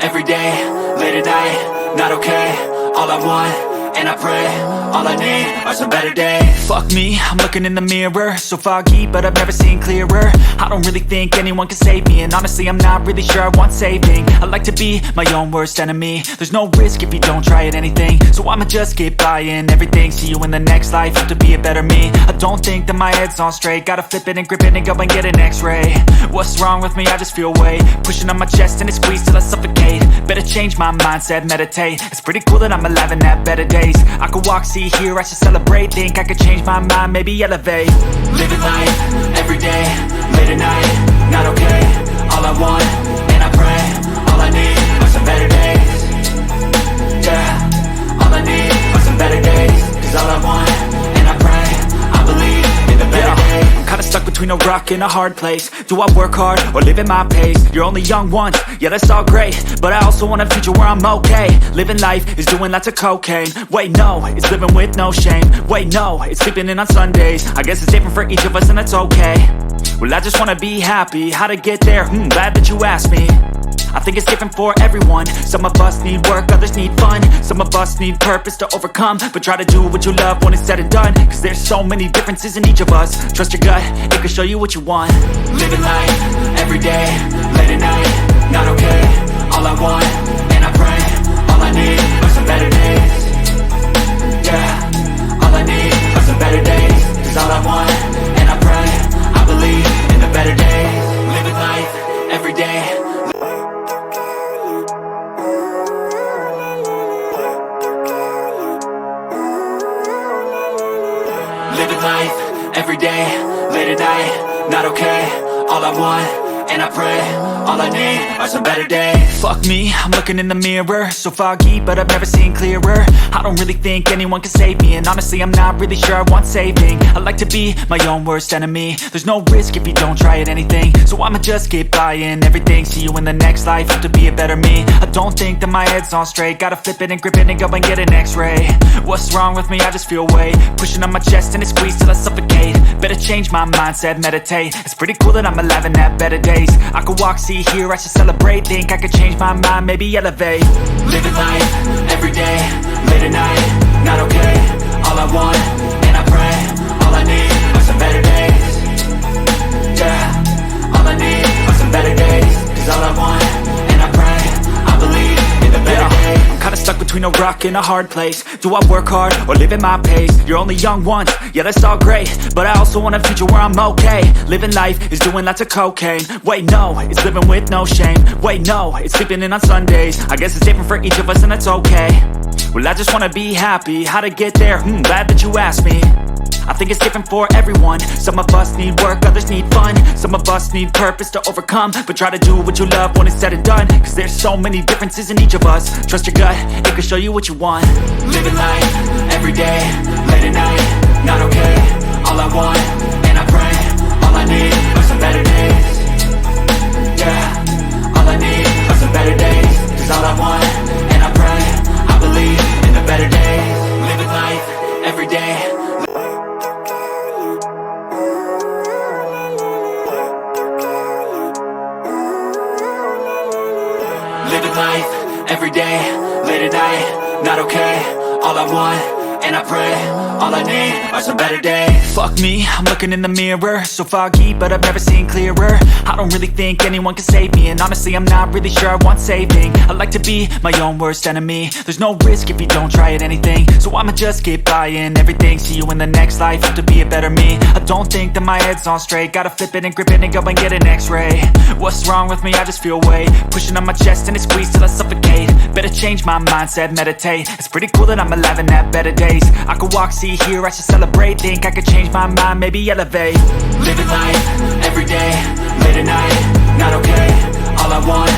every day, late at night, not okay. All I want, and I pray, all I need are some better days. Fuck me, I'm looking in the mirror, so foggy, but I've never seen clearer. I don't really think anyone can save me, and honestly I'm not really sure I want saving. I like to be my own worst enemy. There's no risk if you don't try at anything, so I'ma just keep buying everything. See you in the next life, have to be a better me. I don't think that my head's on straight, gotta flip it and grip it and go and get an x-ray. What's wrong with me? I just feel weight pushing on my chest and it squeezes till I suffocate. Better change my mindset, meditate. It's pretty cool that I'm alive and have better days. I could walk, see, hear, I should celebrate. Think I could change my mind, maybe elevate. Living life, every day, late at night, not okay. All I want, and I pray, all I need are some better days. Yeah, all I need are some better days. Cause all I want, and I pray, I believe in the better days. I'm kinda stuck between a rock and a hard place. Do I work hard or live at my pace? You're only young once, yeah that's all great, but I also want a future where I'm okay. Living life is doing lots of cocaine. Wait no, it's living with no shame. Wait no, it's sleeping in on Sundays. I guess it's different for each of us and that's okay. Well I just wanna be happy, how to get there? Glad that you asked me. I think it's different for everyone. Some of us need work, others need fun. Some of us need purpose to overcome. But try to do what you love when it's said and done. Cause there's so many differences in each of us. Trust your gut, it can show you what you want. Living life, every day, late at night, not okay. All I want, and I pray, all I need are some better days. Yeah, all I need are some better days. Cause all I want, and I pray, I believe in the better days. Living life, every day. Living life, every day, late at night, not okay. All I want, and I pray, all I need are some better days. Fuck me, I'm looking in the mirror, so foggy, but I've never seen clearer. I don't really think anyone can save me, and honestly I'm not really sure I want saving. I like to be my own worst enemy. There's no risk if you don't try at anything, so I'ma just keep buying everything. See you in the next life, have to be a better me. I don't think that my head's on straight, gotta flip it and grip it and go and get an x-ray. What's wrong with me? I just feel weight pushing on my chest and it squeezes till I suffocate. Better change my mindset, meditate. It's pretty cool that I'm alive and have better days. I could walk, see, hear, I should celebrate. Think I could change my mind, maybe elevate. Living life, every day, late at night, not okay. All I want, and I pray, all I need are some better days. Yeah, all I need are some better days. Cause all I want, and I pray, I believe in the better days. I'm kinda stuck between a rock and a hard place. Do I work hard or live at my pace? You're only young once, yeah that's all great, but I also want a future where I'm okay. Living life is doing lots of cocaine. Wait no, it's living with no shame. Wait no, it's sleeping in on Sundays. I guess it's different for each of us and that's okay. Well I just wanna be happy, how to get there? Glad that you asked me. I think it's different for everyone. Some of us need work, others need fun. Some of us need purpose to overcome. But try to do what you love when it's said and done. Cause there's so many differences in each of us. Trust your gut, it can show you what you want. Living life, every day, late at night, not okay. All I want, and I pray, all I need are some better days. Yeah, all I need are some better days. Cause all I want, and I pray, I believe in the better days. Living life, every day. Living life, every day, late at night, not okay. All I want, and I pray, all I need are some better days. Fuck me, I'm looking in the mirror, so foggy, but I've never seen clearer. I don't really think anyone can save me, and honestly I'm not really sure I want saving. I like to be my own worst enemy. There's no risk if you don't try at anything, so I'ma just keep buying everything. See you in the next life, have to be a better me. I don't think that my head's on straight, gotta flip it and grip it and go and get an x-ray. What's wrong with me? I just feel weight pushing on my chest and it squeezes till I suffocate. Better change my mindset, meditate. It's pretty cool that I'm alive and have better days. I could walk, see, hear, I should celebrate. Think I could change my mind, maybe elevate. Living life, every day, late at night, not okay. All I want,